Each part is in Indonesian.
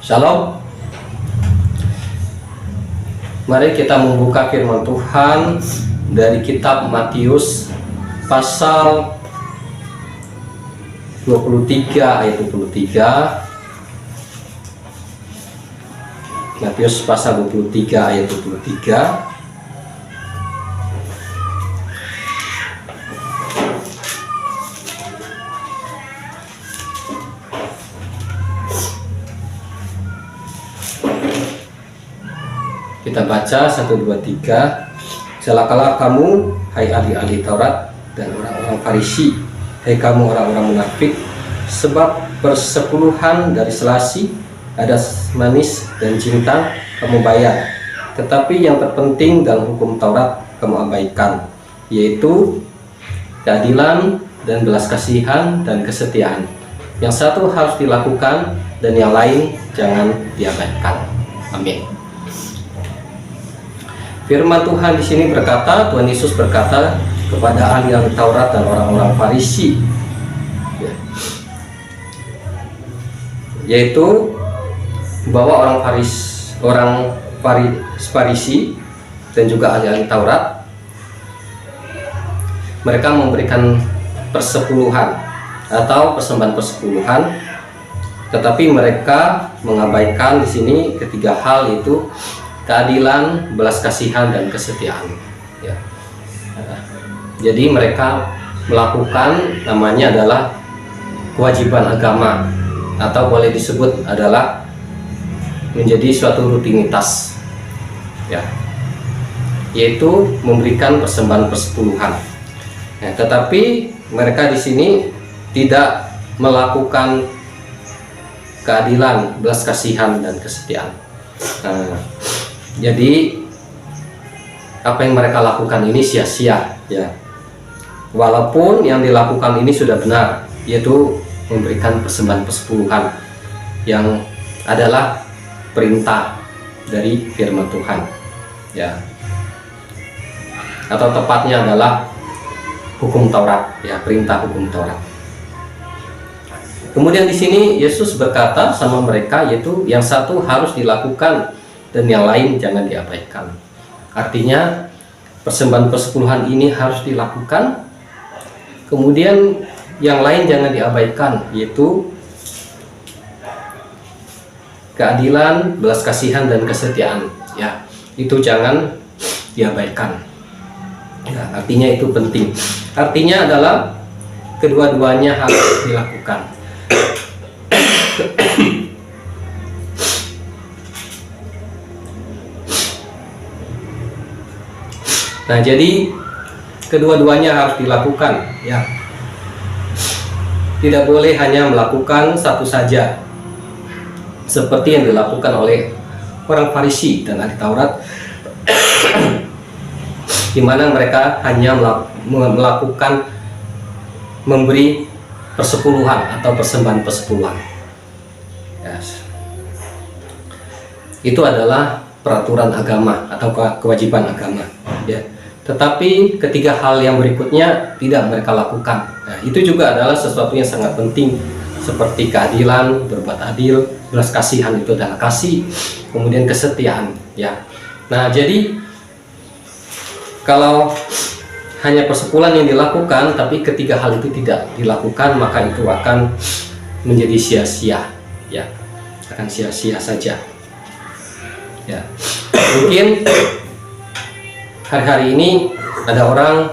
Shalom. Mari kita membuka firman Tuhan dari kitab Matius pasal 23 ayat 23. Matius pasal 23 ayat 23. Kita baca 1, 2, 3. Celakalah kamu, hai ahli-ahli Taurat dan orang-orang Farisi, hai kamu orang-orang munafik, sebab persepuluhan dari selasi, adas manis dan cinta kamu bayar, tetapi yang terpenting dalam hukum Taurat kamu abaikan, yaitu keadilan dan belas kasihan dan kesetiaan. Yang satu harus dilakukan dan yang lain jangan diabaikan. Amin. Firman Tuhan di sini berkata, Tuhan Yesus berkata kepada ahli-ahli Taurat dan orang-orang Farisi, yaitu bahwa orang Farisi dan juga ahli-ahli Taurat, mereka memberikan persepuluhan atau persembahan persepuluhan, tetapi mereka mengabaikan di sini ketiga hal, yaitu keadilan, belas kasihan, dan kesetiaan. Ya. Jadi mereka melakukan, namanya adalah kewajiban agama, atau boleh disebut adalah menjadi suatu rutinitas, ya, yaitu memberikan persembahan persepuluhan. Ya, tetapi mereka di sini tidak melakukan keadilan, belas kasihan, dan kesetiaan. Jadi apa yang mereka lakukan ini sia-sia, ya. Walaupun yang dilakukan ini sudah benar, yaitu memberikan persembahan persepuluhan yang adalah perintah dari firman Tuhan, ya. Atau tepatnya adalah hukum Taurat, ya, perintah hukum Taurat. Kemudian di sini Yesus berkata sama mereka, yaitu yang satu harus dilakukan dan yang lain jangan diabaikan. Artinya persembahan persepuluhan ini harus dilakukan, kemudian yang lain jangan diabaikan, yaitu keadilan, belas kasihan, dan kesetiaan. Ya, itu jangan diabaikan. Ya, artinya itu penting. Artinya adalah kedua-duanya harus dilakukan. Nah, jadi kedua-duanya harus dilakukan, ya. Tidak boleh hanya melakukan satu saja, seperti yang dilakukan oleh orang Farisi dan ahli Taurat, di mana mereka hanya melakukan memberi persepuluhan atau persembahan persepuluhan. Yes. Itu adalah peraturan agama atau kewajiban agama, ya. Tetapi ketiga hal yang berikutnya tidak mereka lakukan. Nah, itu juga adalah sesuatu yang sangat penting, seperti keadilan, berbuat adil, belas kasihan, itu adalah kasih, kemudian kesetiaan, ya. Nah, jadi kalau hanya persepuluhan yang dilakukan, tapi ketiga hal itu tidak dilakukan, maka itu akan menjadi sia-sia, ya, akan sia-sia saja, ya. Mungkin hari-hari ini ada orang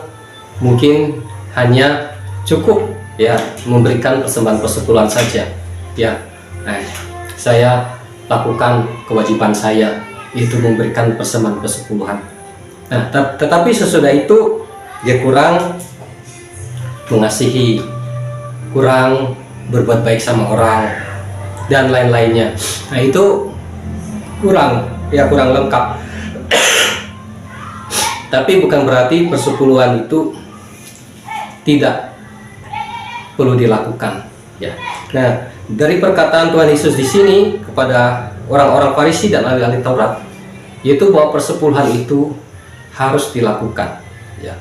mungkin hanya cukup, ya, memberikan persembahan persepuluhan saja, ya. Nah, saya lakukan kewajiban saya, yaitu memberikan persembahan persepuluhan. Nah, tetapi sesudah itu dia kurang mengasihi, kurang berbuat baik sama orang, dan lain-lainnya. Nah, itu kurang lengkap. Tapi bukan berarti persepuluhan itu tidak perlu dilakukan, ya. Nah, dari perkataan Tuhan Yesus di sini kepada orang-orang Farisi dan ahli-ahli Taurat, yaitu bahwa persepuluhan itu harus dilakukan, ya.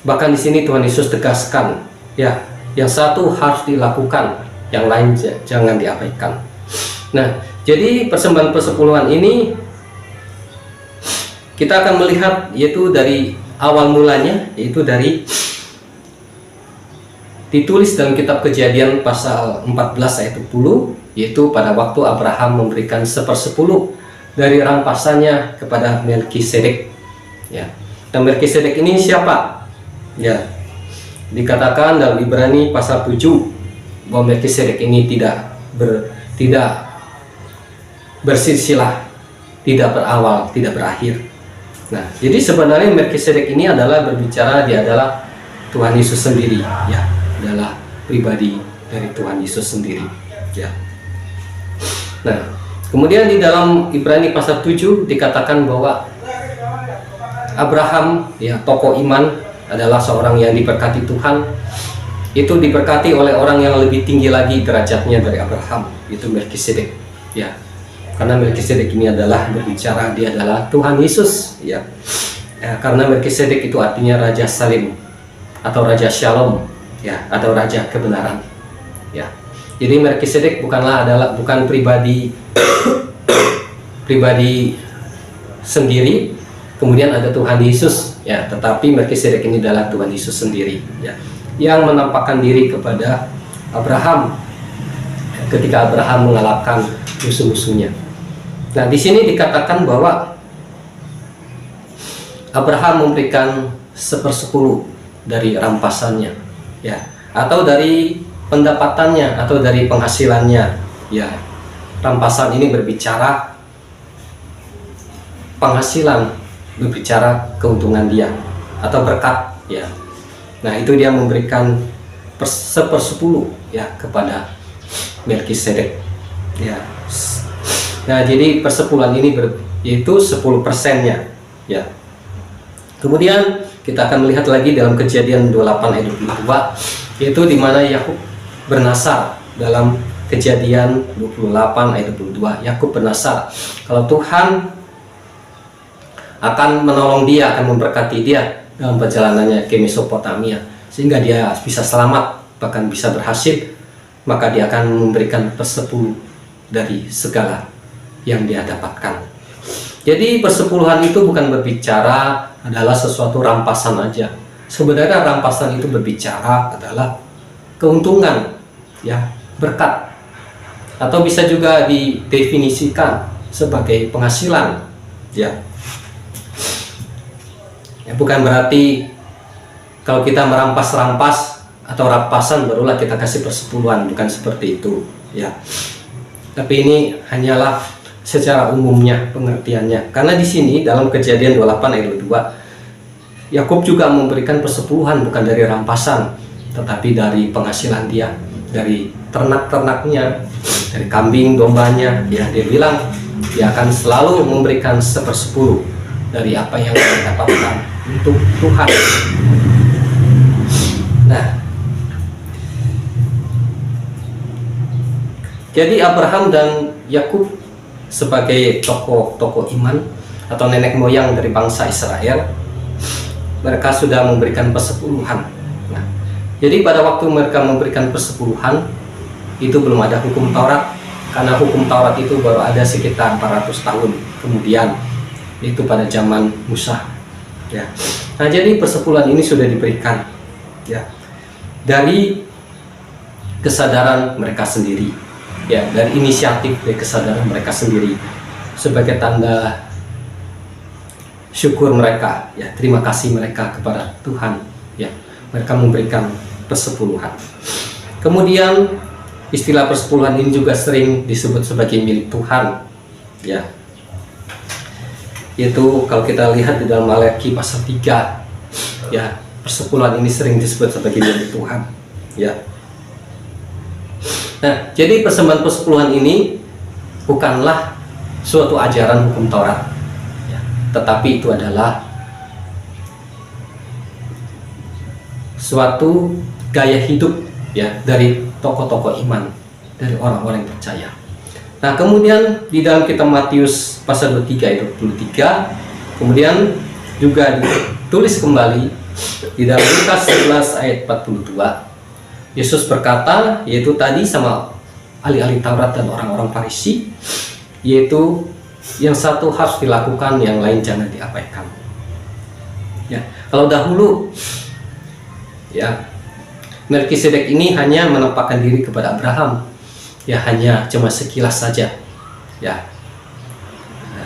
Bahkan di sini Tuhan Yesus tegaskan, ya, yang satu harus dilakukan, yang lain jangan diabaikan. Nah, jadi persembahan persepuluhan ini kita akan melihat yaitu dari awal mulanya, yaitu dari ditulis dalam kitab Kejadian pasal 14 ayat 20, yaitu pada waktu Abraham memberikan 1/10 dari rampasannya kepada Melkisedek. Ya. Dan Melkisedek ini siapa? Ya. Dikatakan dalam Ibrani pasal 7 bahwa Melkisedek ini tidak bersilsilah, tidak berawal, tidak berakhir. Nah, jadi sebenarnya Melkisedek ini adalah berbicara, dia adalah Tuhan Yesus sendiri, ya, adalah pribadi dari Tuhan Yesus sendiri, ya. Nah, kemudian di dalam Ibrani pasal 7 dikatakan bahwa Abraham, ya, tokoh iman, adalah seorang yang diberkati Tuhan. Itu diberkati oleh orang yang lebih tinggi lagi derajatnya dari Abraham, itu Melkisedek, ya. Karena Melkisedek ini adalah berbicara, dia adalah Tuhan Yesus, ya. Karena Melkisedek itu artinya Raja Salim atau Raja Shalom, ya, atau Raja Kebenaran, ya. Jadi Melkisedek bukan pribadi sendiri, kemudian ada Tuhan Yesus, ya. Tetapi Melkisedek ini adalah Tuhan Yesus sendiri, ya, yang menampakkan diri kepada Abraham ketika Abraham mengalahkan musuh-musuhnya. Nah, di sini dikatakan bahwa Abraham memberikan 1/10 dari rampasannya, ya, atau dari pendapatannya, atau dari penghasilannya, ya. Rampasan ini berbicara penghasilan, berbicara keuntungan dia atau berkat, ya. Nah, itu dia memberikan 1/10, ya, kepada Melkisedek, ya. Nah, jadi persepuluhan ini yaitu 10%-nya, ya. Kemudian kita akan melihat lagi dalam Kejadian 28 ayat 22, yaitu di mana Yakub bernasar. Dalam Kejadian 28 ayat 22, Yakub bernasar kalau Tuhan akan menolong dia, akan memberkati dia dalam perjalanannya ke Mesopotamia, sehingga dia bisa selamat, bahkan bisa berhasil, maka dia akan memberikan 1/10 dari segala yang dia dapatkan. Jadi persepuluhan itu bukan berbicara adalah sesuatu rampasan aja. Sebenarnya rampasan itu berbicara adalah keuntungan, ya, berkat, atau bisa juga didefinisikan sebagai penghasilan, ya. Ya, bukan berarti kalau kita merampas-rampas atau rampasan barulah kita kasih persepuluhan, bukan seperti itu, ya. Tapi ini hanyalah secara umumnya pengertiannya. Karena di sini dalam Kejadian 28 ayat 2, Yakub juga memberikan persepuluhan bukan dari rampasan, tetapi dari penghasilan dia, dari ternak-ternaknya, dari kambing dombanya, ya. Dia bilang dia akan selalu memberikan 1/10 dari apa yang dia dapatkan untuk Tuhan. Nah, jadi Abraham dan Yakub sebagai tokoh-tokoh iman atau nenek moyang dari bangsa Israel, mereka sudah memberikan persepuluhan. Nah, jadi pada waktu mereka memberikan persepuluhan itu belum ada hukum Taurat, karena hukum Taurat itu baru ada sekitar 400 tahun kemudian, itu pada zaman Musa, ya. Nah, jadi persepuluhan ini sudah diberikan, ya, dari kesadaran mereka sendiri, ya, dari inisiatif, dari kesadaran mereka sendiri, sebagai tanda syukur mereka, ya, terima kasih mereka kepada Tuhan, ya. Mereka memberikan persepuluhan. Kemudian istilah persepuluhan ini juga sering disebut sebagai milik Tuhan, ya. Yaitu kalau kita lihat di dalam Maleakhi pasal 3, ya, persepuluhan ini sering disebut sebagai milik Tuhan, ya. Nah, jadi persembahan persepuluhan ini bukanlah suatu ajaran hukum Taurat, ya, tetapi itu adalah suatu gaya hidup, ya, dari tokoh-tokoh iman, dari orang-orang yang percaya. Nah, kemudian di dalam kitab Matius pasal 23 ayat 23, kemudian juga ditulis kembali di dalam Lukas 11 ayat 42. Yesus berkata, yaitu tadi sama ahli-ahli Taurat dan orang-orang Farisi, yaitu yang satu harus dilakukan, yang lain jangan diabaikan. Ya, kalau dahulu ya Melkisedek ini hanya menampakkan diri kepada Abraham, ya hanya cuma sekilas saja, ya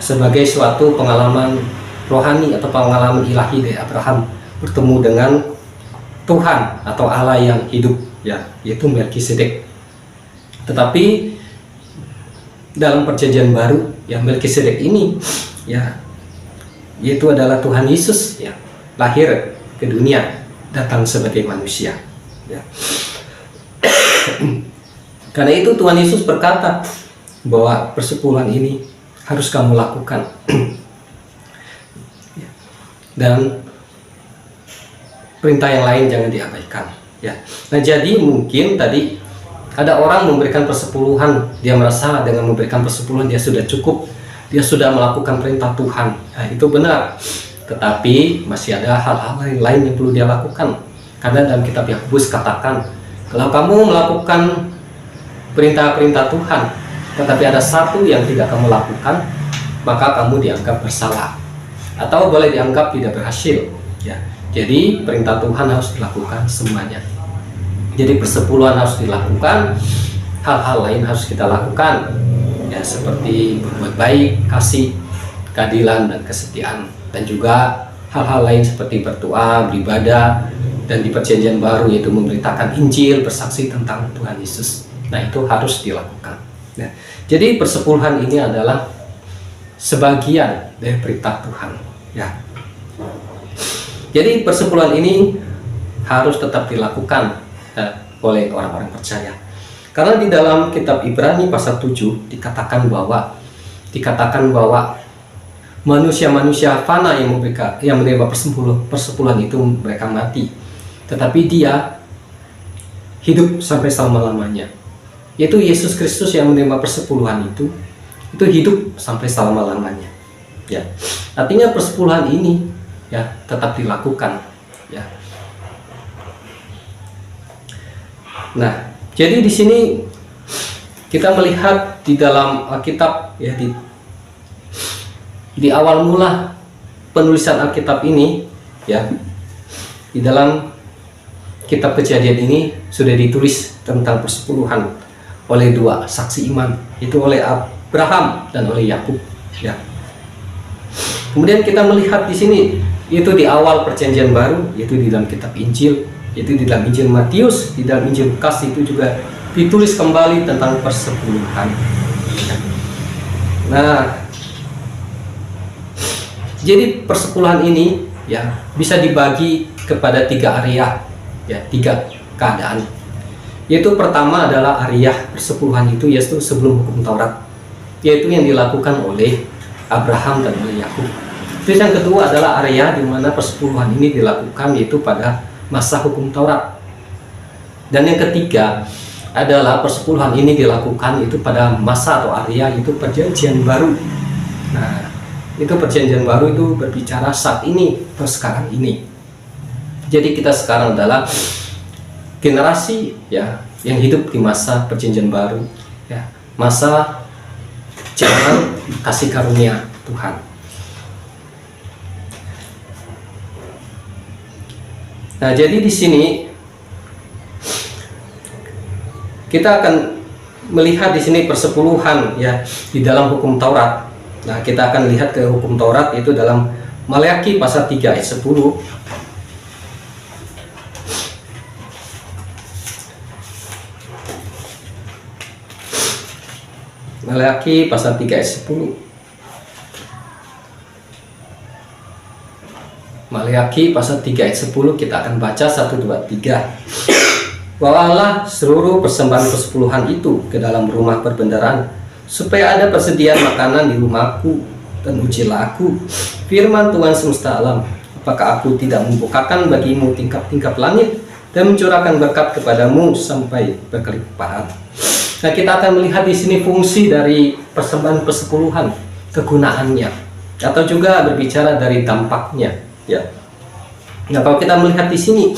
sebagai suatu pengalaman rohani atau pengalaman ilahi dari Abraham bertemu dengan Tuhan atau Allah yang hidup, ya yaitu Melkisedek. Tetapi dalam perjanjian baru, ya Melkisedek ini ya yaitu adalah Tuhan Yesus, ya lahir ke dunia, datang sebagai manusia, ya. Karena itu Tuhan Yesus berkata bahwa persepuluhan ini harus kamu lakukan. Dan perintah yang lain jangan diabaikan, ya. Nah, jadi mungkin tadi ada orang memberikan persepuluhan, dia merasa dengan memberikan persepuluhan dia sudah cukup, dia sudah melakukan perintah Tuhan. Nah, itu benar. Tetapi masih ada hal-hal lain yang perlu dia lakukan. Karena dalam kitab Yakobus katakan, kalau kamu melakukan perintah-perintah Tuhan, tetapi ada satu yang tidak kamu lakukan, maka kamu dianggap bersalah atau boleh dianggap tidak berhasil, ya. Jadi perintah Tuhan harus dilakukan semuanya. Jadi persepuluhan harus dilakukan, hal-hal lain harus kita lakukan, ya seperti berbuat baik, kasih, keadilan dan kesetiaan, dan juga hal-hal lain seperti berdoa, beribadah, dan di perjanjian baru yaitu memberitakan Injil, bersaksi tentang Tuhan Yesus. Nah, itu harus dilakukan. Nah, jadi persepuluhan ini adalah sebagian dari perintah Tuhan, ya. Jadi persepuluhan ini harus tetap dilakukan oleh orang-orang percaya. Karena di dalam kitab Ibrani pasal 7 dikatakan bahwa manusia-manusia fana yang menerima persepuluhan itu mereka mati, tetapi dia hidup sampai selama-lamanya. Yaitu Yesus Kristus yang menerima persepuluhan itu hidup sampai selama-lamanya, ya. Artinya persepuluhan ini ya tetap dilakukan, ya. Nah, jadi di sini kita melihat di dalam Alkitab, ya di awal mula penulisan Alkitab ini, ya di dalam kitab Kejadian ini sudah ditulis tentang persepuluhan oleh dua saksi iman, itu oleh Abraham dan oleh Yakub, ya. Kemudian kita melihat di sini itu di awal perjanjian baru, yaitu di dalam kitab Injil, yaitu di dalam Injil Matius, di dalam Injil Lukas itu juga ditulis kembali tentang persepuluhan. Nah, jadi persepuluhan ini ya bisa dibagi kepada tiga area, ya tiga keadaan. Yaitu pertama adalah area persepuluhan itu yaitu sebelum hukum Taurat, yaitu yang dilakukan oleh Abraham dan oleh Yakub. Terus yang kedua adalah area di mana persepuluhan ini dilakukan yaitu pada masa hukum Taurat. Dan yang ketiga adalah persepuluhan ini dilakukan itu pada masa atau area itu perjanjian baru. Nah, itu perjanjian baru itu berbicara saat ini atau sekarang ini. Jadi kita sekarang adalah generasi ya yang hidup di masa perjanjian baru, ya masa zaman kasih karunia Tuhan. Nah, jadi di sini kita akan melihat di sini persepuluhan ya di dalam hukum Taurat. Nah, kita akan lihat ke hukum Taurat itu dalam Maleakhi pasal 3 ayat 10. Maleakhi pasal 3 ayat 10. Maleakhi pasal 3 ayat 10 kita akan baca 1, 2, 3. Bawalah seluruh persembahan persepuluhan itu ke dalam rumah perbendaharaan, supaya ada persediaan makanan di rumahku, dan ujilah aku, firman Tuhan semesta alam, apakah aku tidak membukakan bagimu tingkap-tingkap langit dan mencurahkan berkat kepadamu sampai berkelimpahan. Nah, kita akan melihat di sini fungsi dari persembahan persepuluhan, kegunaannya, atau juga berbicara dari dampaknya. Ya. Nah, kalau kita melihat di sini,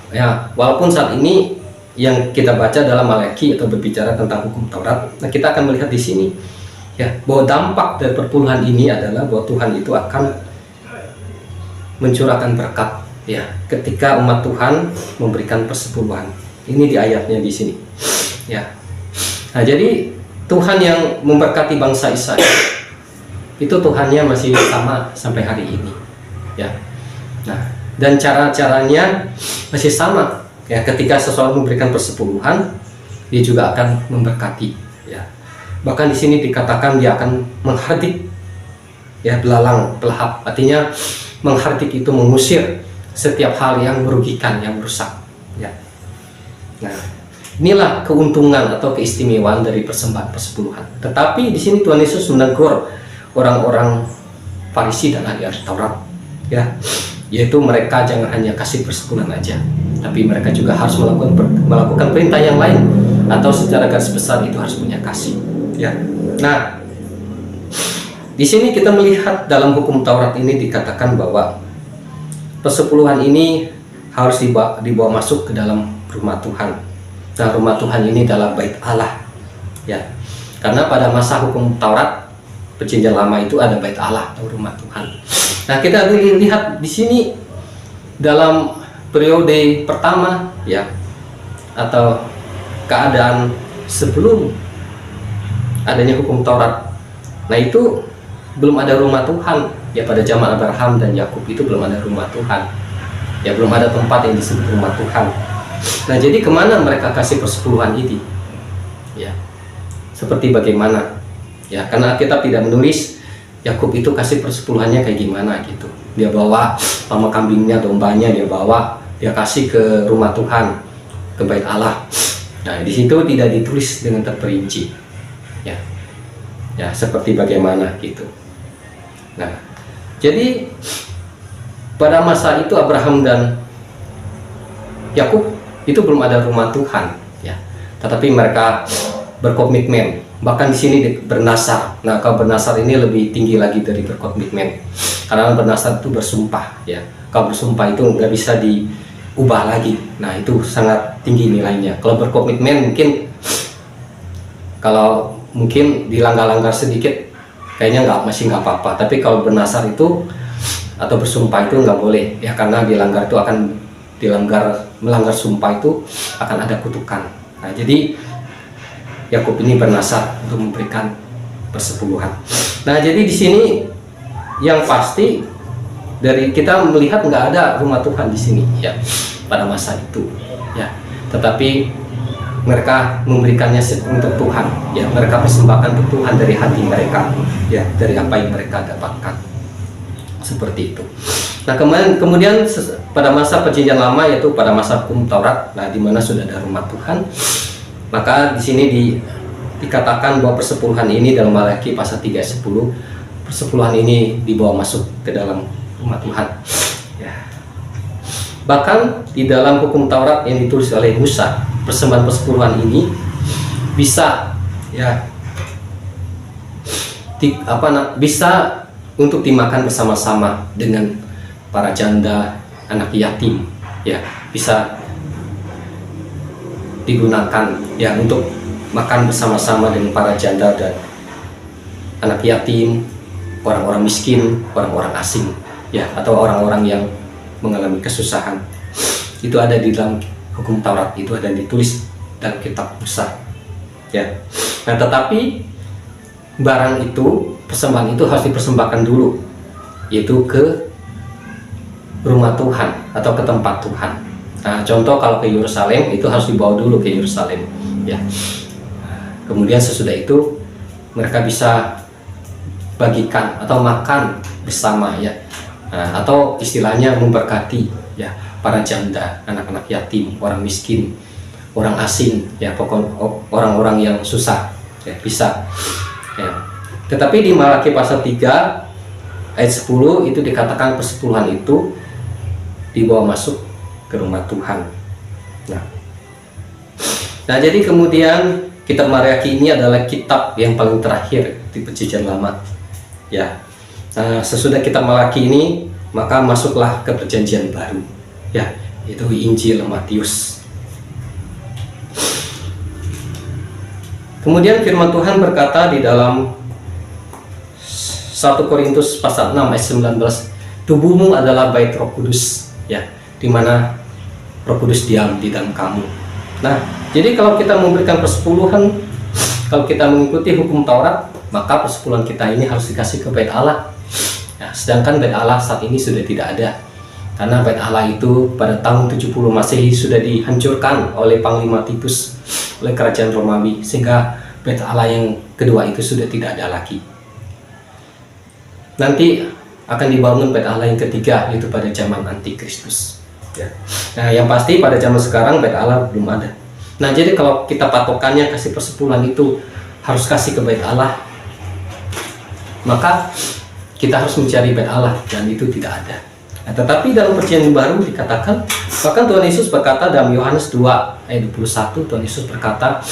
ya, walaupun saat ini yang kita baca dalam Malaki atau berbicara tentang hukum Taurat, nah kita akan melihat di sini ya bahwa dampak dari perpuluhan ini adalah bahwa Tuhan itu akan mencurahkan berkat ya ketika umat Tuhan memberikan persepuluhan. Ini di ayatnya di sini ya. Nah, jadi Tuhan yang memberkati bangsa Israel itu Tuhannya masih sama sampai hari ini ya. Nah, dan cara-caranya masih sama ya, ketika seseorang memberikan persepuluhan dia juga akan memberkati ya. Bahkan di sini dikatakan dia akan menghardik ya, belalang pelahap, artinya menghardik itu mengusir setiap hal yang merugikan, yang merusak ya. Nah, inilah keuntungan atau keistimewaan dari persembahan persepuluhan. Tetapi di sini Tuhan Yesus menegur orang-orang Farisi dan ahli Taurat ya, yaitu mereka jangan hanya kasih persepuluhan aja, tapi mereka juga harus melakukan perintah yang lain, atau secara garis besar itu harus punya kasih ya. Nah, di sini kita melihat dalam hukum Taurat ini dikatakan bahwa persepuluhan ini harus dibawa masuk ke dalam rumah Tuhan. Nah, rumah Tuhan ini adalah bait Allah ya, karena pada masa hukum Taurat Perjanjian Lama itu ada bait Allah atau rumah Tuhan. Nah, kita lihat di sini dalam periode pertama ya, atau keadaan sebelum adanya hukum Taurat. Nah, itu belum ada rumah Tuhan ya, pada zaman Abraham dan Yakub itu belum ada rumah Tuhan ya, belum ada tempat yang disebut rumah Tuhan. Nah, jadi kemana mereka kasih persepuluhan ini ya, seperti bagaimana ya, karena Alkitab tidak menulis Yakub itu kasih persepuluhannya kayak gimana gitu. Dia bawa sama kambingnya, dombanya dia bawa, dia kasih ke rumah Tuhan, ke bait Allah. Nah, di situ tidak ditulis dengan terperinci ya, ya seperti bagaimana gitu. Nah, jadi pada masa itu Abraham dan Yakub itu belum ada rumah Tuhan ya, tetapi mereka berkomitmen. Bahkan di sini bernasar. Nah, kalau bernasar ini lebih tinggi lagi dari berkomitmen, karena bernasar itu bersumpah ya. Kalau bersumpah itu nggak bisa diubah lagi. Nah, itu sangat tinggi nilainya. Kalau berkomitmen mungkin dilanggar-langgar sedikit kayaknya masih nggak apa-apa. Tapi kalau bernasar itu atau bersumpah itu nggak boleh ya, karena melanggar sumpah itu akan ada kutukan. Nah, jadi Yakub ini bernasar untuk memberikan persepuluhan. Nah, jadi di sini yang pasti dari kita melihat nggak ada rumah Tuhan di sini ya pada masa itu ya, tetapi mereka memberikannya untuk Tuhan ya, mereka persembahkan untuk Tuhan dari hati mereka ya, dari apa yang mereka dapatkan, seperti itu. Nah, kemudian pada masa Perjanjian Lama, yaitu pada masa hukum Taurat, nah di mana sudah ada rumah Tuhan, maka di sini dikatakan bahwa persepuluhan ini dalam Malaki pasal 3 ayat 10, persepuluhan ini dibawa masuk ke dalam rumah Tuhan ya. Bahkan di dalam hukum Taurat yang ditulis oleh Musa, persembahan persepuluhan ini bisa ya bisa untuk dimakan bersama-sama dengan para janda, anak yatim ya, bisa digunakan ya untuk makan bersama-sama dengan para janda dan anak yatim, orang-orang miskin, orang-orang asing ya, atau orang-orang yang mengalami kesusahan. Itu ada di dalam hukum Taurat, itu ada ditulis dalam kitab Musa ya. Nah, tetapi barang itu, persembahan itu harus dipersembahkan dulu, yaitu ke rumah Tuhan atau ke tempat Tuhan. Nah, contoh kalau ke Yerusalem itu harus dibawa dulu ke Yerusalem ya. Kemudian sesudah itu mereka bisa bagikan atau makan bersama ya. Nah, atau istilahnya memberkati ya para janda, anak-anak yatim, orang miskin, orang asing ya, pokok orang-orang yang susah ya, bisa ya. Tetapi di Malaki pasal 3 ayat 10 itu dikatakan persepuluhan itu dibawa masuk ke rumah Tuhan. Nah, jadi kemudian kitab Malaki ini adalah kitab yang paling terakhir di Perjanjian Lama ya. Nah, sesudah kitab Malaki ini maka masuklah ke Perjanjian Baru ya, itu Injil Matius. Kemudian firman Tuhan berkata di dalam 1 Korintus pasal 6 ayat 19, tubuhmu adalah bait Roh Kudus, ya, di mana Roh Kudus diam di dalam kamu. Nah, jadi kalau kita memberikan persepuluhan, kalau kita mengikuti hukum Taurat, maka persepuluhan kita ini harus dikasih ke bait Allah. Nah, sedangkan bait Allah saat ini sudah tidak ada, karena bait Allah itu pada tahun 70 Masehi sudah dihancurkan oleh Panglima Titus, oleh kerajaan Romawi, sehingga bait Allah yang kedua itu sudah tidak ada lagi. Nanti akan dibangun bait Allah yang ketiga, yaitu pada zaman Antikristus, ya. Nah, yang pasti pada zaman sekarang bait Allah belum ada. Nah, jadi kalau kita patokannya kasih persepuluhan itu harus kasih ke bait Allah, maka kita harus mencari bait Allah, dan itu tidak ada. Nah, tetapi dalam Perjanjian Baru dikatakan, bahkan Tuhan Yesus berkata dalam Yohanes 2 ayat 21, Tuhan Yesus berkata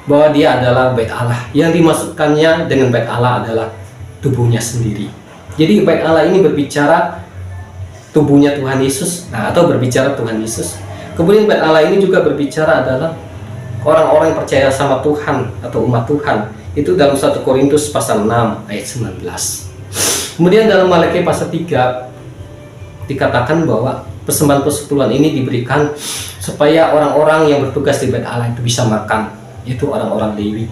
bahwa dia adalah bait Allah. Yang dimasukkannya dengan bait Allah adalah tubuhnya sendiri. Jadi bait Allah ini berbicara tubuhnya Tuhan Yesus, nah, atau berbicara Tuhan Yesus. Kemudian bait Allah ini juga berbicara adalah orang-orang yang percaya sama Tuhan atau umat Tuhan. Itu dalam 1 Korintus pasal 6 ayat 19. Kemudian dalam Maleakhi pasal 3 dikatakan bahwa persembahan persepuluhan ini diberikan supaya orang-orang yang bertugas di bait Allah itu bisa makan, yaitu orang-orang Lewi.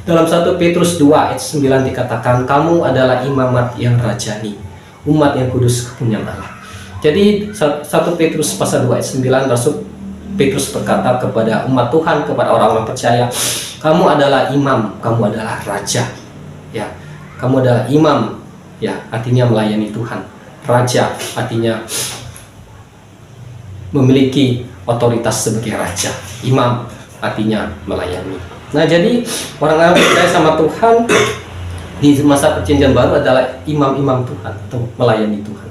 Dalam 1 Petrus 2 ayat 9 dikatakan, kamu adalah imamat yang rajani, umat yang kudus kepunyaan Allah. Jadi 1 Petrus pasal 2 ayat 9, Rasul Petrus berkata kepada umat Tuhan, kepada orang-orang percaya, kamu adalah imam, kamu adalah raja, ya, kamu adalah imam, ya, artinya melayani Tuhan. Raja artinya memiliki otoritas sebagai raja. Imam artinya melayani. Nah, jadi orang-orang percaya sama Tuhan di masa Perjanjian Baru adalah imam-imam Tuhan atau melayani Tuhan.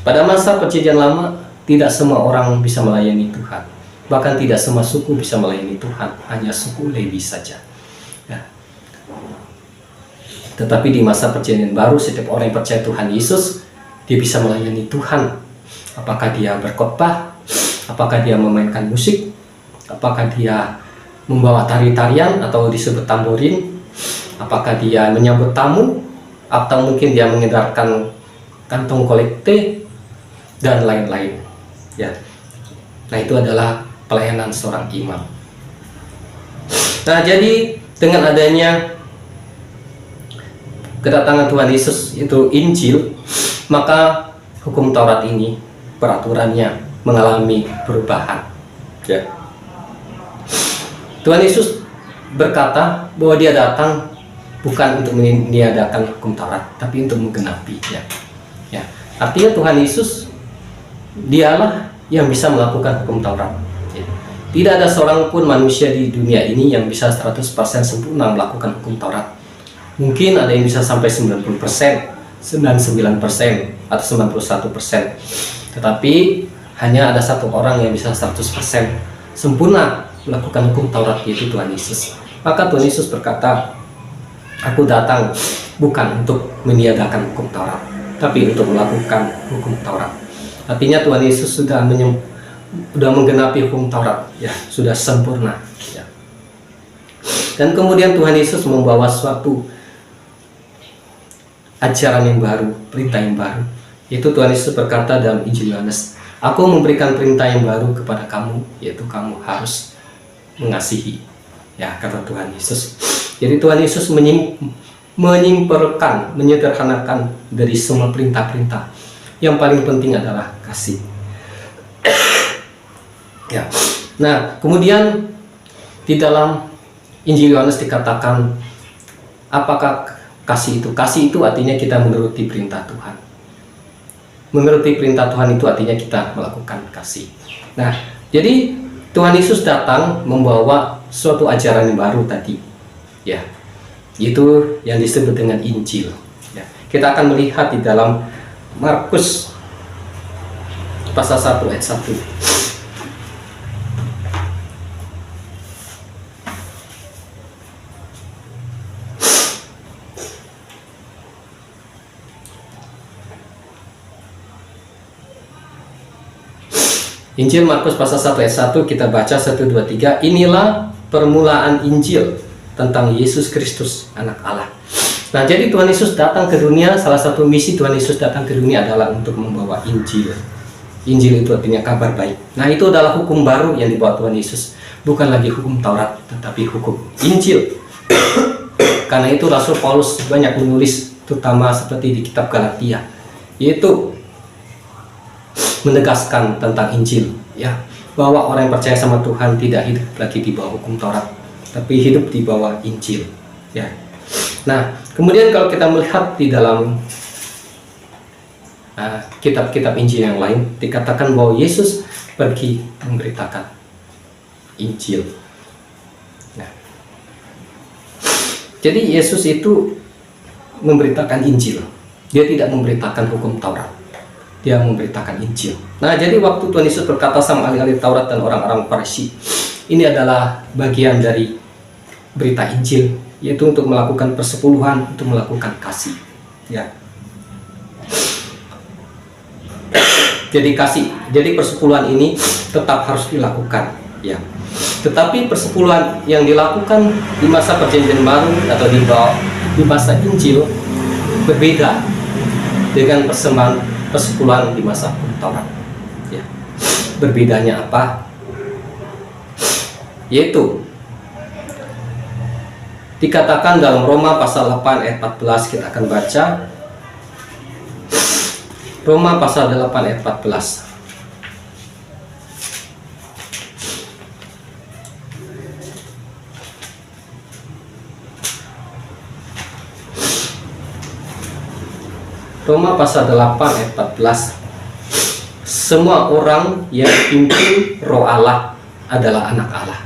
Pada masa Perjanjian Lama tidak semua orang bisa melayani Tuhan, bahkan tidak semua suku bisa melayani Tuhan, hanya suku Lewi saja, ya. Tetapi di masa Perjanjian Baru, setiap orang yang percaya Tuhan Yesus, dia bisa melayani Tuhan. Apakah dia berkhotbah, apakah dia memainkan musik, apakah dia membawa tari-tarian atau disebut tamborin, apakah dia menyambut tamu, atau mungkin dia mengedarkan kantong kolekte dan lain-lain, ya. Nah, itu adalah pelayanan seorang imam. Nah, jadi dengan adanya kedatangan Tuhan Yesus, itu Injil, maka hukum Taurat ini, peraturannya mengalami perubahan, ya. Tuhan Yesus berkata bahwa dia datang bukan untuk meniadakan hukum Taurat, tapi untuk menggenapinya, ya. Artinya Tuhan Yesus dialah yang bisa melakukan hukum Taurat, ya. Tidak ada seorang pun manusia di dunia ini yang bisa 100% sempurna melakukan hukum Taurat. Mungkin ada yang bisa sampai 90%, 99% atau 91%. Tetapi hanya ada satu orang yang bisa 100% sempurna melakukan hukum Taurat, yaitu Tuhan Yesus. Maka Tuhan Yesus berkata, aku datang bukan untuk meniadakan hukum Taurat, tapi untuk melakukan hukum Taurat. Artinya Tuhan Yesus sudah menggenapi hukum Taurat, ya, sudah sempurna, ya. Dan kemudian Tuhan Yesus membawa suatu ajaran yang baru, perintah yang baru, yaitu Tuhan Yesus berkata dalam Injil Yohanes, aku memberikan perintah yang baru kepada kamu, yaitu kamu harus mengasihi, ya, kata Tuhan Yesus. Jadi Tuhan Yesus menyimpulkan, menyederhanakan dari semua perintah-perintah. Yang paling penting adalah kasih, ya. Nah, kemudian di dalam Injil Yohanes dikatakan, apakah kasih itu? Kasih itu artinya kita menuruti perintah Tuhan. Menuruti perintah Tuhan itu artinya kita melakukan kasih. Nah, jadi Tuhan Yesus datang membawa suatu ajaran yang baru tadi, ya. Itu yang disebut dengan Injil, ya. Kita akan melihat di dalam Markus pasal 1 ayat 1. Injil Markus pasal 1 ayat 1, kita baca 1, 2, 3. Inilah permulaan Injil tentang Yesus Kristus, anak Allah. Nah, jadi Tuhan Yesus datang ke dunia, salah satu misi Tuhan Yesus datang ke dunia adalah untuk membawa Injil. Injil itu artinya kabar baik. Nah, itu adalah hukum baru yang dibawa Tuhan Yesus. Bukan lagi hukum Taurat, tetapi hukum Injil. Karena itu Rasul Paulus banyak menulis, terutama seperti di kitab Galatia, yaitu menegaskan tentang Injil, ya, bahwa orang yang percaya sama Tuhan tidak hidup lagi di bawah hukum Taurat, tapi hidup di bawah Injil, ya. Nah, kemudian kalau kita melihat di dalam kitab-kitab Injil yang lain, dikatakan bahwa Yesus pergi memberitakan Injil. Nah, jadi Yesus itu memberitakan Injil. Dia tidak memberitakan hukum Taurat. Dia memberitakan Injil. Nah, jadi waktu Tuhan Yesus berkata sama ahli-ahli Taurat dan orang-orang Farisi, ini adalah bagian dari berita Injil, yaitu untuk melakukan persepuluhan, untuk melakukan kasih, ya. Jadi persepuluhan ini tetap harus dilakukan, ya. Tetapi persepuluhan yang dilakukan di masa Perjanjian Baru atau di masa Injil berbeda dengan persepuluhan di masa Taurat, ya. Berbedanya apa? Yaitu dikatakan dalam Roma pasal 8 ayat 14, kita akan baca Roma pasal 8 ayat 14. Roma pasal 8 ayat 14. Semua orang yang dipimpin Roh Allah adalah anak Allah.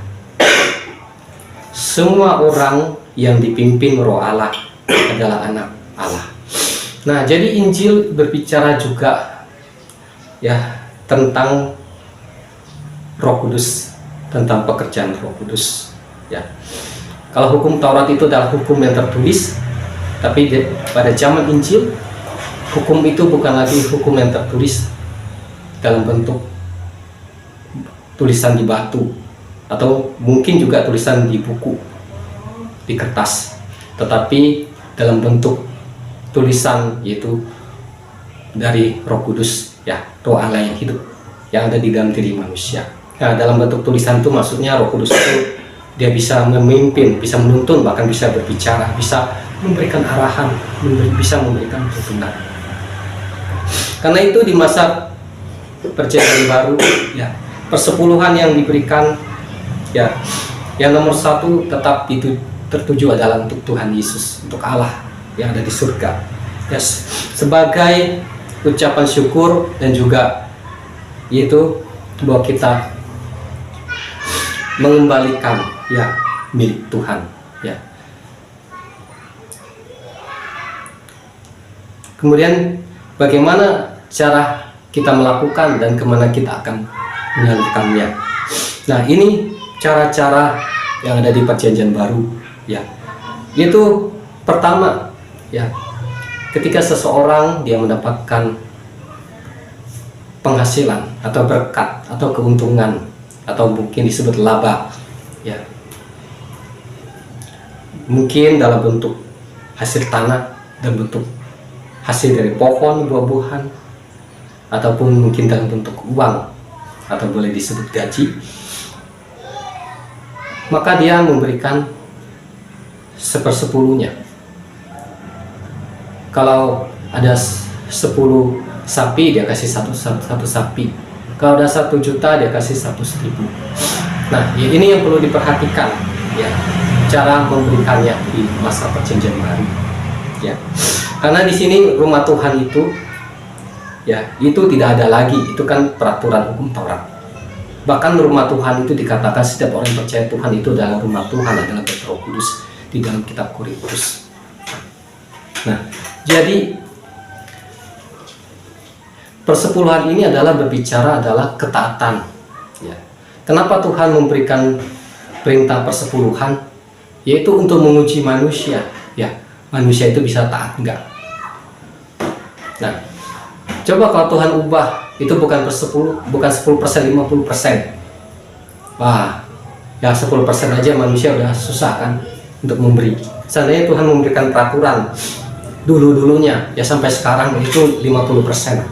Semua orang yang dipimpin Roh Allah adalah anak Allah. Nah, jadi Injil berbicara juga, ya, tentang Roh Kudus, tentang pekerjaan Roh Kudus, ya. Kalau hukum Taurat itu adalah hukum yang tertulis, tapi pada zaman Injil hukum itu bukan lagi hukum yang tertulis dalam bentuk tulisan di batu atau mungkin juga tulisan di buku, di kertas, tetapi dalam bentuk tulisan, yaitu dari Roh Kudus, ya, Roh Allah yang hidup yang ada di dalam diri manusia. Nah, dalam bentuk tulisan itu maksudnya Roh Kudus itu dia bisa memimpin, bisa menuntun, bahkan bisa berbicara, bisa memberikan arahan, bisa memberikan tuntunan. Karena itu di masa Perjanjian Baru, ya, persepuluhan yang diberikan, ya, yang nomor satu tetap itu tertuju adalah untuk Tuhan Yesus, untuk Allah yang ada di surga, ya, sebagai ucapan syukur, dan juga yaitu bahwa kita mengembalikan, ya, milik Tuhan, ya. Kemudian bagaimana cara kita melakukan dan kemana kita akan menyalurkannya. Nah, ini cara-cara yang ada di Perjanjian Baru, ya. Itu pertama, ya, ketika seseorang dia mendapatkan penghasilan atau berkat atau keuntungan atau mungkin disebut laba, ya, mungkin dalam bentuk hasil tanah, dalam bentuk hasil dari pohon, buah-buahan, ataupun mungkin dalam bentuk uang atau boleh disebut gaji, maka dia memberikan 1/10. Kalau ada 10 sapi, dia kasih satu sapi. Kalau ada 1 juta, dia kasih 100.000. Nah, ya, ini yang perlu diperhatikan, ya, cara memberikannya di masa Perjanjian Baru, ya. Karena di sini rumah Tuhan itu, ya, itu tidak ada lagi. Itu kan peraturan hukum Taurat. Bahkan rumah Tuhan itu dikatakan setiap orang yang percaya Tuhan itu adalah rumah Tuhan, adalah Roh Kudus di dalam kitab Korintus. Nah, jadi persepuluhan ini adalah berbicara adalah ketaatan, ya. Kenapa Tuhan memberikan perintah persepuluhan? Yaitu untuk menguji manusia, ya. Manusia itu bisa taat enggak? Nah, coba kalau Tuhan ubah, itu bukan 10%, 50%. Wah, Ya 10% aja manusia udah susah kan untuk memberi. Seandainya Tuhan memberikan peraturan dulu-dulunya ya sampai sekarang itu 50%.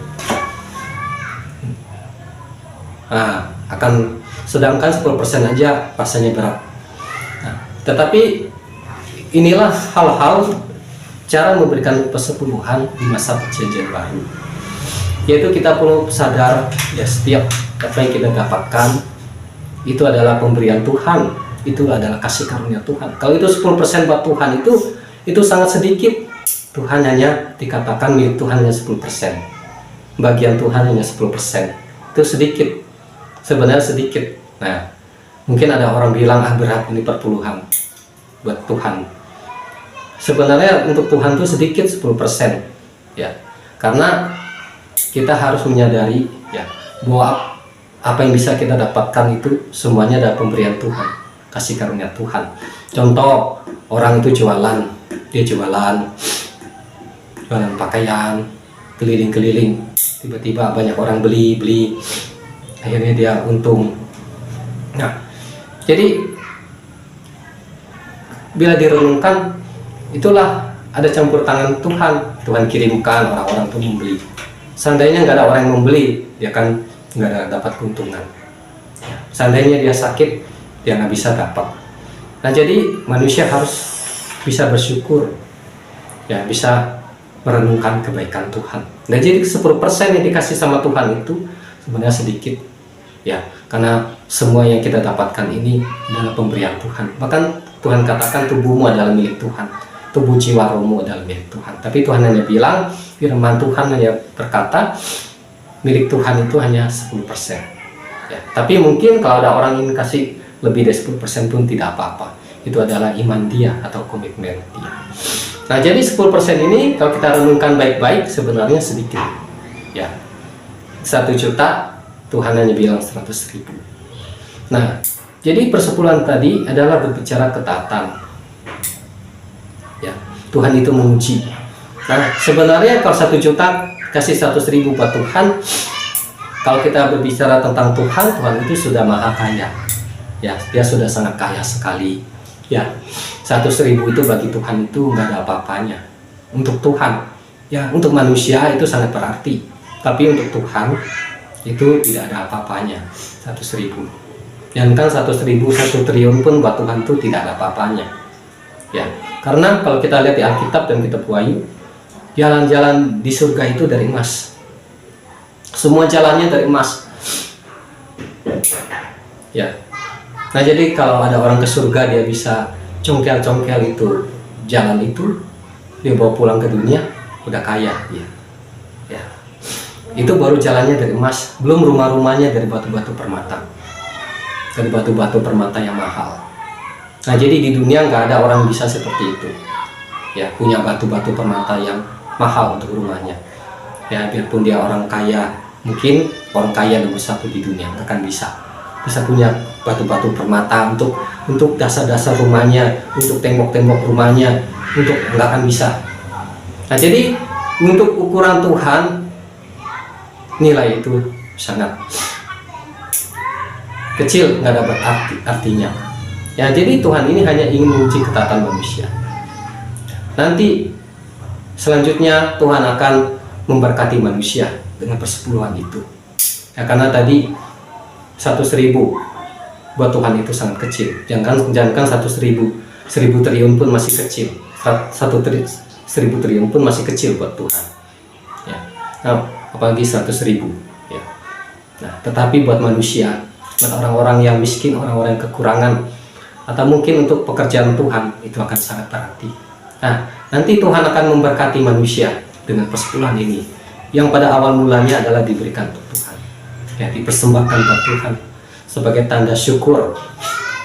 Nah, akan sedangkan 10% aja rasanya berat. Nah, tetapi inilah hal-hal cara memberikan persepuluhan di masa perjanjian baru, yaitu kita perlu sadar ya setiap apa yang kita dapatkan itu adalah pemberian Tuhan, itu adalah kasih karunia Tuhan. Kalau itu 10% buat Tuhan itu sangat sedikit. Tuhan hanya dikatakan milik Tuhan hanya 10%, bagian Tuhan hanya 10%, itu sedikit, sebenarnya sedikit. Nah, mungkin ada orang bilang berat ini perpuluhan buat Tuhan. Sebenarnya untuk Tuhan itu sedikit 10% ya, karena kita harus menyadari ya bahwa apa yang bisa kita dapatkan itu semuanya adalah pemberian Tuhan, kasih karunia Tuhan. Contoh, orang itu jualan, dia jualan pakaian, keliling-keliling, tiba-tiba banyak orang beli, akhirnya dia untung. Nah, jadi bila direnungkan, itulah ada campur tangan Tuhan. Tuhan kirimkan orang-orang untuk membeli. Seandainya nggak ada orang yang membeli, dia kan nggak ada dapat keuntungan. Seandainya dia sakit, dia nggak bisa dapat. Nah, jadi manusia harus bisa bersyukur, ya bisa merenungkan kebaikan Tuhan. Nah, jadi 10% yang dikasih sama Tuhan itu sebenarnya sedikit, ya, karena semua yang kita dapatkan ini adalah pemberian Tuhan. Bahkan Tuhan katakan tubuhmu adalah milik Tuhan, tubuh jiwa rohmu adalah milik Tuhan. Tapi Tuhan hanya bilang, firman Tuhan hanya berkata milik Tuhan itu hanya 10%. Ya, tapi mungkin kalau ada orang ingin kasih lebih dari 10% pun tidak apa-apa. Itu adalah iman dia atau komitmen dia. Nah, jadi 10% ini kalau kita renungkan baik-baik sebenarnya sedikit. Ya, 1 juta Tuhan hanya bilang 100.000. Nah, jadi persepuluhan tadi adalah berbicara ketaatan. Ya, Tuhan itu menguji. Nah, sebenarnya kalau 1 juta kasih 100.000 buat Tuhan, kalau kita berbicara tentang Tuhan, Tuhan itu sudah maha kaya. Ya, dia sudah sangat kaya sekali. Ya, 100.000 itu bagi Tuhan itu nggak ada apa-apanya. Untuk Tuhan, ya untuk manusia itu sangat berarti. Tapi untuk Tuhan itu tidak ada apa-apanya. 100.000. Dan kan 100.000, 1 triliun pun buat Tuhan itu tidak ada apa-apanya. Ya, karena kalau kita lihat di Alkitab dan kitab Wahyu, jalan-jalan di surga itu dari emas. Semua jalannya dari emas. Ya. Nah, jadi kalau ada orang ke surga, dia bisa congkel-congkel itu jalan itu, dia bawa pulang ke dunia, udah kaya dia. Ya. Itu baru jalannya dari emas, belum rumah-rumahnya dari batu-batu permata. Dari batu-batu permata yang mahal. Nah, jadi di dunia nggak ada orang bisa seperti itu. Ya, punya batu-batu permata yang mahal untuk rumahnya. Ya, biarpun dia orang kaya, mungkin orang kaya nomor 1 di dunia nggak akan bisa punya batu-batu permata untuk dasar-dasar rumahnya, untuk tembok-tembok rumahnya, untuk nggak akan bisa. Nah, jadi untuk ukuran Tuhan nilai itu sangat kecil, nggak dapat artinya. Ya, jadi Tuhan ini hanya ingin menguji ketaatan manusia. Nanti selanjutnya Tuhan akan memberkati manusia dengan persepuluhan itu. Ya, karena tadi 100.000 buat Tuhan itu sangat kecil. Jangan 100.000, 1.000 triliun pun masih kecil. 1.000 triliun pun masih kecil buat Tuhan. Ya. Nah, apalagi 100.000. Ya. Nah, tetapi buat manusia, buat orang-orang yang miskin, orang-orang yang kekurangan, atau mungkin untuk pekerjaan Tuhan, itu akan sangat berarti. Nah, nanti Tuhan akan memberkati manusia dengan persepuluhan ini, yang pada awal mulanya adalah diberikan untuk Tuhan. Ya, dipersembahkan buat Tuhan sebagai tanda syukur.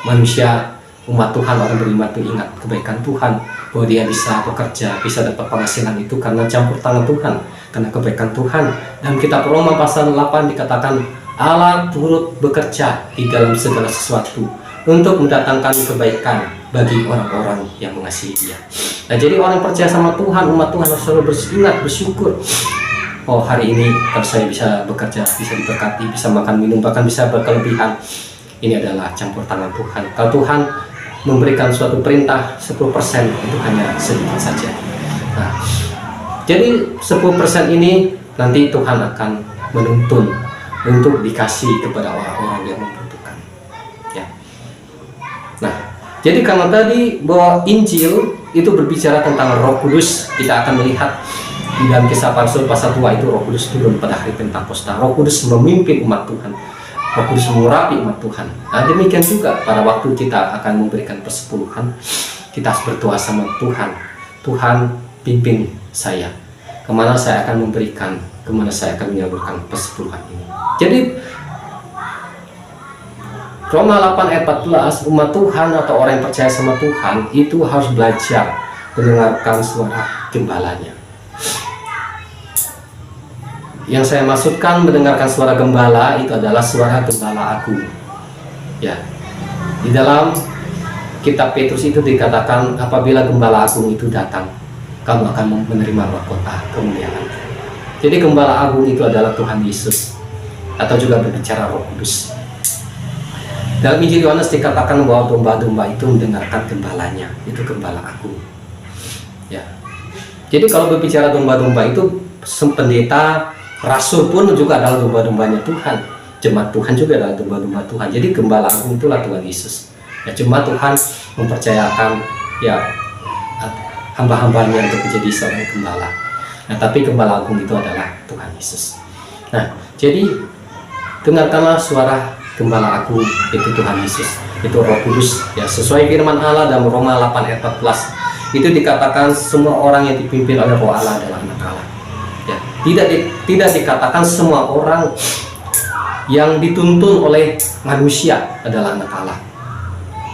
Manusia, umat Tuhan, orang beriman itu ingat kebaikan Tuhan, bahwa dia bisa bekerja, bisa dapat penghasilan itu karena campur tangan Tuhan, karena kebaikan Tuhan. Dan kitab Roma pasal 8 dikatakan Allah turut bekerja di dalam segala sesuatu untuk mendatangkan kebaikan bagi orang-orang yang mengasihi Dia. Nah, jadi orang percaya sama Tuhan, umat Tuhan harus selalu beringat, bersyukur. Oh, hari ini kalau saya bisa bekerja, bisa diberkati, bisa makan minum, bahkan bisa berkelebihan. ini adalah campur tangan Tuhan. Kalau Tuhan memberikan suatu perintah 10%, itu hanya sedikit saja. Nah, jadi 10% ini nanti Tuhan akan menuntun untuk dikasih kepada orang-orang yang membutuhkan. Ya. Nah, jadi karena tadi bahwa Injil itu berbicara tentang Roh Kudus, kita akan melihat di dalam Kisah para Rasul pasal 2 itu Roh Kudus turun pada hari Pentakosta. Roh Kudus memimpin umat Tuhan. Roh Kudus mengurapi umat Tuhan. Nah, demikian juga pada waktu kita akan memberikan persepuluhan, kita harus berdoa sama Tuhan. Tuhan, pimpin saya. Kemana saya akan memberikan, kemana saya akan menyalurkan persepuluhan ini. Jadi Roma 8 ayat 14, umat Tuhan atau orang yang percaya sama Tuhan itu harus belajar mendengarkan suara gembalanya. Yang saya maksudkan mendengarkan suara gembala itu adalah suara gembala agung. Ya. Di dalam kitab Petrus itu dikatakan apabila gembala agung itu datang, kamu akan menerima mahkota kemuliaan. Jadi gembala agung itu adalah Tuhan Yesus, atau juga berbicara Roh Kudus. Dalam Injil Yohanes dikatakan bahwa domba-domba itu mendengarkan gembalanya, itu gembala agung. Ya. Jadi kalau berbicara domba-domba itu pendeta, rasul pun juga adalah domba-dombanya Tuhan. Jemaat Tuhan juga adalah domba-domba Tuhan. Jadi gembala agung itulah Tuhan Yesus. Ya, cuma Tuhan mempercayakan ya hamba-hambanya untuk menjadi seorang gembala. Nah, tapi gembala agung itu adalah Tuhan Yesus. Nah, jadi dengarkanlah suara gembala agung, itu Tuhan Yesus, itu Roh Kudus. Ya, sesuai firman Allah dalam Roma 8 ayat 14 itu dikatakan semua orang yang dipimpin oleh Roh Allah adalah anak Allah. Ya, tidak dikatakan semua orang yang dituntun oleh manusia adalah anak Allah,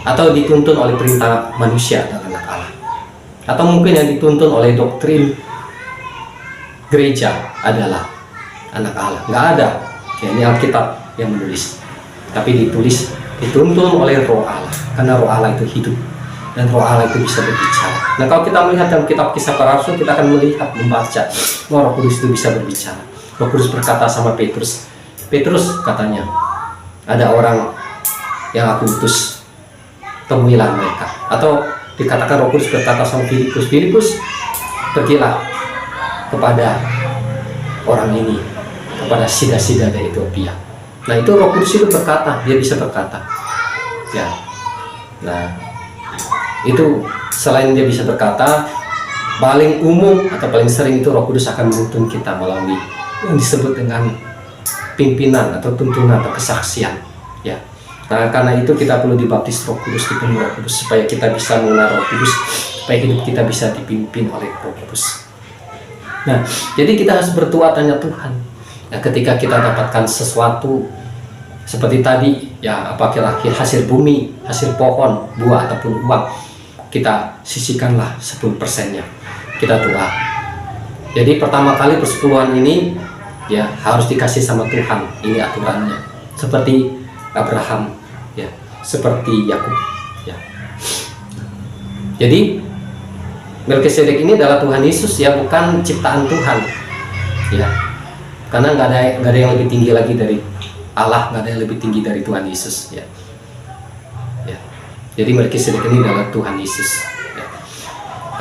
atau dituntun oleh perintah manusia adalah anak Allah, atau mungkin yang dituntun oleh doktrin gereja adalah anak Allah. Nggak ada. Ya, ini Alkitab yang menulis, tapi dituntun oleh Roh Allah, karena Roh Allah itu hidup dan Roh Allah itu bisa berbicara. Nah, kalau kita melihat dalam kitab Kisah Para Rasul, kita akan membaca bahwa Roh Kudus itu bisa berbicara. Roh Kudus berkata sama Petrus, katanya, ada orang yang aku utus, temuilah mereka. Atau dikatakan Roh Kudus berkata sama Filipus, pergilah kepada orang ini, kepada sida-sida dari Ethiopia. Nah, itu Roh Kudus itu berkata, dia bisa berkata. Ya. Nah, itu selain dia bisa berkata, paling umum atau paling sering itu Roh Kudus akan menuntun kita melalui yang disebut dengan pimpinan atau tuntunan atau kesaksian. Ya. Nah, karena itu kita perlu dibaptis Roh Kudus, dipenuhi Roh Kudus, supaya kita bisa mengenal Roh Kudus, supaya hidup kita bisa dipimpin oleh Roh Kudus. Nah, jadi kita harus berdoa tanya Tuhan. Nah, ketika kita dapatkan sesuatu seperti tadi, ya apakah hasil bumi, hasil pohon, buah ataupun uang, kita sisihkanlah 10%-nya. Kita doa. Jadi pertama kali persepuluhan ini ya harus dikasih sama Tuhan. Ini aturannya. Seperti Abraham, ya, seperti Yakub, ya. Jadi Melkisedek ini adalah Tuhan Yesus, ya, bukan ciptaan Tuhan, ya. Karena nggak ada yang lebih tinggi lagi dari Allah, nggak ada yang lebih tinggi dari Tuhan Yesus, ya. Ya. Jadi Melkisedek ini adalah Tuhan Yesus. Ya.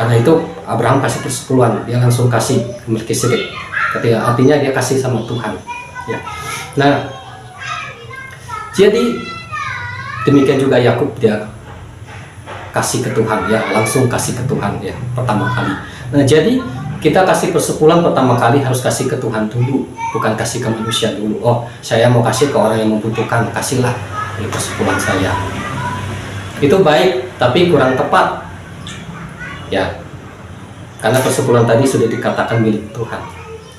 Karena itu Abraham kasih persepuluhan, dia langsung kasih ke Melkisedek. Ketika artinya dia kasih sama Tuhan. Ya. Nah, jadi demikian juga Yakub, dia kasih ke Tuhan, ya, langsung kasih ke Tuhan, ya, pertama kali. Nah, jadi kita kasih persepuluhan pertama kali harus kasih ke Tuhan dulu, bukan kasih ke manusia dulu. Oh, saya mau kasih ke orang yang membutuhkan, kasihlah ini persepuluhan saya. Itu baik, tapi kurang tepat, ya, karena persepuluhan tadi sudah dikatakan milik Tuhan.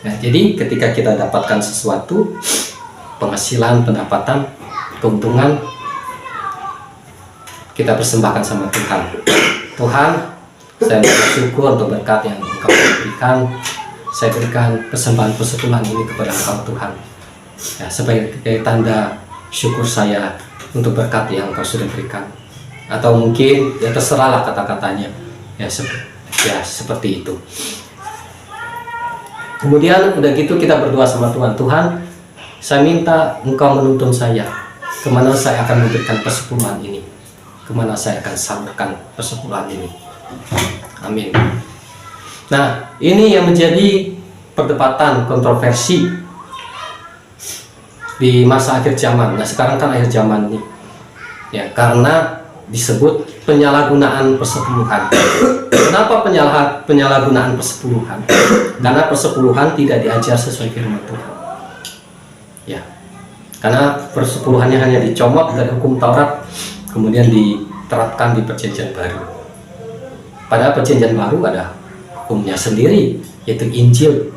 Nah, jadi ketika kita dapatkan sesuatu, penghasilan, pendapatan, keuntungan, kita persembahkan sama Tuhan. Tuhan, saya bersyukur untuk berkat yang Engkau berikan. Saya berikan persembahan persepuluhan ini kepada Engkau, Tuhan, ya, sebagai tanda syukur saya untuk berkat yang Engkau sudah berikan. Atau mungkin ya terserahlah kata-katanya, ya, seperti itu. Kemudian udah gitu kita berdoa sama Tuhan. Tuhan, saya minta Engkau menuntun saya. kemana saya akan memberikan persepuluhan ini, kemana saya akan salurkan persepuluhan ini. Amin. Nah, ini yang menjadi perdebatan kontroversi di masa akhir zaman. Nah, sekarang kan akhir zaman nih, ya, karena disebut penyalahgunaan persepuluhan. Kenapa penyalahgunaan persepuluhan? Karena persepuluhan tidak diajar sesuai firman Tuhan. Ya, karena persepuluhannya hanya dicomot dari hukum Taurat, kemudian diterapkan di Perjanjian Baru. Pada Perjanjian Baru ada hukumnya sendiri, yaitu Injil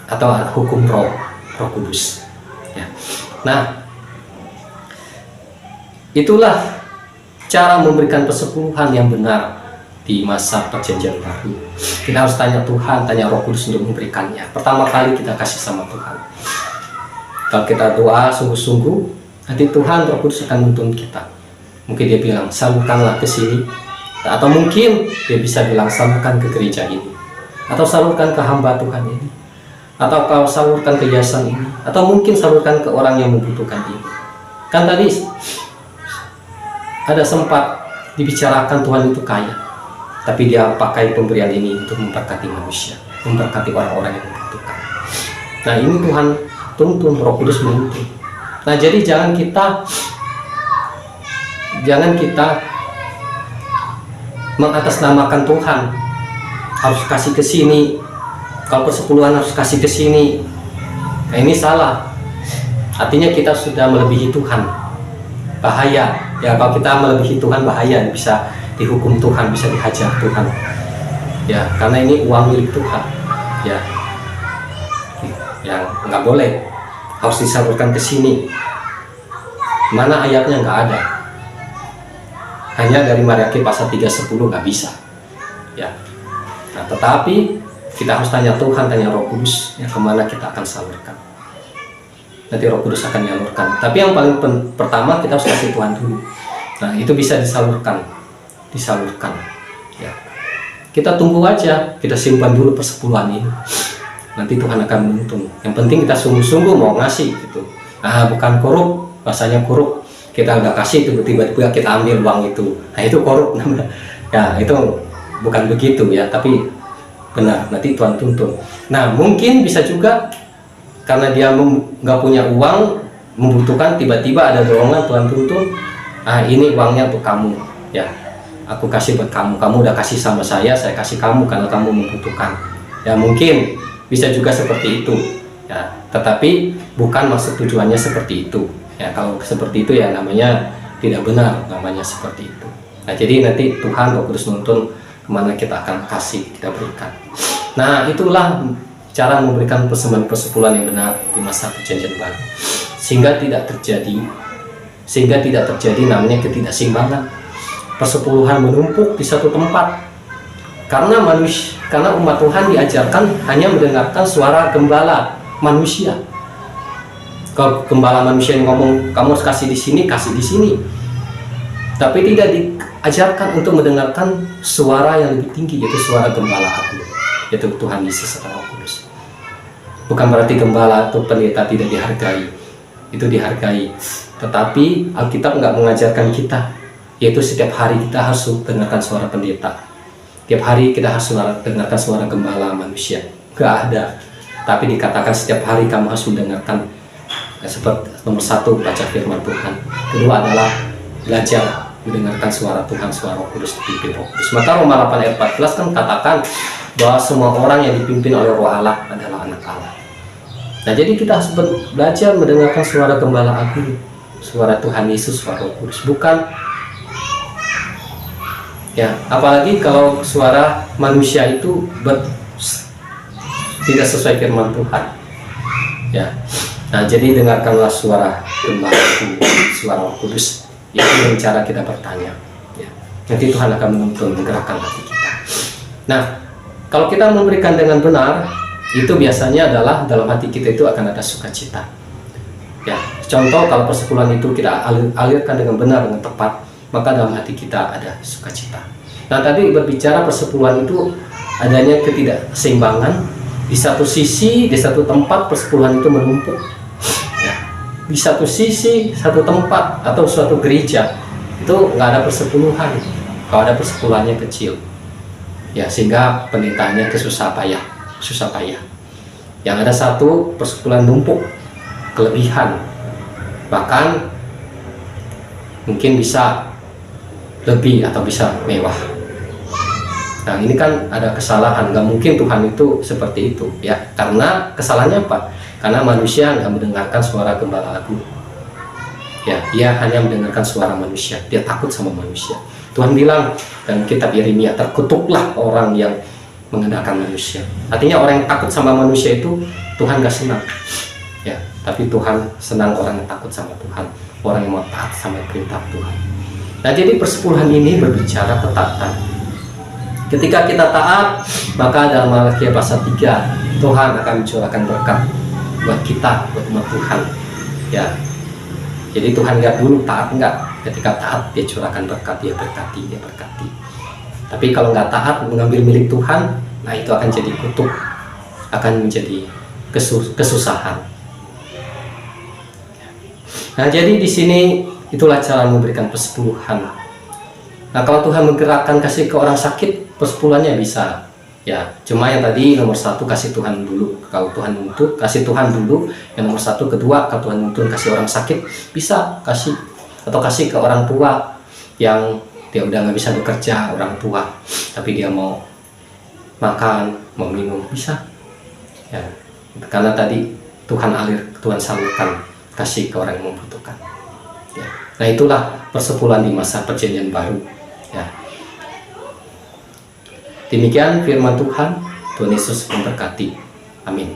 atau hukum Roh Kudus. Ya. Nah, itulah cara memberikan persepuluhan yang benar di masa Perjanjian Baru. Kita harus tanya Tuhan, tanya Roh Kudus untuk memberikannya. Pertama kali kita kasih sama Tuhan. Kalau kita doa sungguh-sungguh, nanti Tuhan Roh Kudus akan menuntun kita. Mungkin dia bilang, salurkanlah ke sini. Atau mungkin dia bisa bilang, salurkan ke gereja ini. Atau salurkan ke hamba Tuhan ini. Atau kau salurkan ke yayasan ini. Atau mungkin salurkan ke orang yang membutuhkan ini. Kan tadi ada sempat dibicarakan Tuhan itu kaya, tapi dia pakai pemberian ini untuk memberkati manusia, memberkati orang-orang yang membutuhkan. Nah, ini Tuhan tuntun, Roh Kudus menuntun. Nah, jadi jangan kita mengatasnamakan Tuhan, harus kasih ke sini, kalau persepuluhan harus kasih ke sini. Nah, ini salah. Artinya kita sudah melebihi Tuhan. Bahaya. Ya, kalau kita melebihi Tuhan bahaya, bisa dihukum Tuhan, bisa dihajar Tuhan. Ya, karena ini uang milik Tuhan. Ya, yang nggak boleh, harus disalurkan ke sini. Mana ayatnya? Nggak ada. Hanya dari Mariaki pasal 3:10 nggak bisa. Ya. Nah, tetapi kita harus tanya Tuhan, tanya Roh Kudus, ya, kemana kita akan salurkan. Nanti Roh Kudus akan menyalurkan. Tapi yang paling pertama kita harus kasih Tuhan dulu. Nah, itu bisa disalurkan. Ya. Kita tunggu aja, kita simpan dulu persepuluhan ini. Nanti Tuhan akan menuntun. Yang penting kita sungguh-sungguh mau ngasih gitu. Nah, bukan korup, bahasanya korup. Kita udah kasih, tiba-tiba kita ambil uang itu. Nah, itu korup namanya. Ya, itu bukan begitu ya, tapi benar, nanti Tuhan tuntun. Nah, mungkin bisa juga karena dia nggak punya uang, membutuhkan, tiba-tiba ada dorongan Tuhan tuntun. Nah, ini uangnya untuk kamu, ya, aku kasih buat kamu. Kamu udah kasih sama saya kasih kamu karena kamu membutuhkan. Ya, mungkin bisa juga seperti itu, ya. Tetapi bukan maksud tujuannya seperti itu. Ya, kalau seperti itu ya namanya tidak benar, namanya seperti itu. Nah, jadi nanti Tuhan Roh Kudus nuntun kemana kita akan kasih, kita berikan. Nah, itulah cara memberikan persembahan persepuluhan yang benar di masa Perjanjian Baru, sehingga tidak terjadi namanya ketidakseimbangan, persepuluhan menumpuk di satu tempat, karena umat Tuhan diajarkan hanya mendengarkan suara gembala manusia. Kalau gembala manusia yang ngomong kamu harus kasih di sini, tapi tidak diajarkan untuk mendengarkan suara yang lebih tinggi, yaitu suara gembala agung, yaitu Tuhan Yesus atau Roh Kudus. Bukan berarti gembala atau pendeta tidak dihargai, itu dihargai. Tetapi Alkitab nggak mengajarkan kita, yaitu setiap hari kita harus dengarkan suara pendeta, setiap hari kita harus dengarkan suara gembala manusia. Nggak ada. Tapi dikatakan setiap hari kamu harus mendengarkan. Seperti nomor 1, baca firman Tuhan. Kedua adalah belajar mendengarkan suara Tuhan, suara Roh Kudus, dipimpin Roh Kudus. Maka Roma 8 ayat 14 kan katakan bahwa semua orang yang dipimpin oleh Roh Allah adalah anak Allah. Nah, jadi kita harus belajar mendengarkan suara gembala agung, suara Tuhan Yesus, suara Roh Kudus, bukan ya, apalagi kalau suara manusia itu tidak sesuai firman Tuhan. Ya. Nah, jadi dengarkanlah suara gembala agung, suara Roh Kudus. Itu dengan cara kita bertanya. Ya. Nanti Tuhan akan menuntun, menggerakkan hati kita. Nah, kalau kita memberikan dengan benar, itu biasanya adalah dalam hati kita itu akan ada sukacita. Ya, contoh kalau persepuluhan itu kita alirkan dengan benar, dengan tepat, maka dalam hati kita ada sukacita. Nah, tadi berbicara persepuluhan itu adanya ketidakseimbangan. Di satu sisi, di satu tempat persepuluhan itu menumpuk. Ya. di satu sisi, satu tempat atau suatu gereja itu nggak ada persepuluhan. Kalau ada persepuluhannya kecil, ya sehingga pendetanya susah payah. Yang ada satu persepuluhan numpuk, kelebihan, bahkan mungkin bisa lebih atau bisa mewah. Nah ini kan ada kesalahan, nggak mungkin Tuhan itu seperti itu ya, karena kesalahannya apa? Karena manusia nggak mendengarkan suara gembala agung ya, dia hanya mendengarkan suara manusia, dia takut sama manusia. Tuhan bilang dalam kitab Yeremia, terkutuklah orang yang mengandalkan manusia. Artinya orang yang takut sama manusia itu Tuhan nggak senang ya, tapi Tuhan senang orang yang takut sama Tuhan, orang yang mau taat sama perintah Tuhan. Nah jadi persepuluhan ini berbicara ketaatan. Ketika kita taat, maka dalam Malakia pasal 3 Tuhan akan mencurahkan berkat buat kita, buat umat Tuhan ya. Jadi Tuhan lihat dulu taat enggak. Ketika taat dia curahkan berkat, dia berkati. Tapi kalau nggak taat mengambil milik Tuhan, nah itu akan jadi kutuk, akan menjadi kesusahan. Nah jadi di sini itulah cara memberikan persepuluhan. Nah kalau Tuhan menggerakkan kasih ke orang sakit, persepuluhannya bisa ya. Cuma yang tadi nomor satu kasih Tuhan dulu. Kalau Tuhan nuntut kasih Tuhan dulu yang nomor satu. Kedua kalau Tuhan nuntut kasih orang sakit, bisa kasih. Atau kasih ke orang tua yang dia udah nggak bisa bekerja, orang tua tapi dia mau makan, mau minum, bisa ya, karena tadi Tuhan salurkan kasih ke orang yang membutuhkan ya. Nah itulah persepuluhan di masa perjanjian baru ya. Demikian firman Tuhan. Tuhan Yesus memberkati. Amin.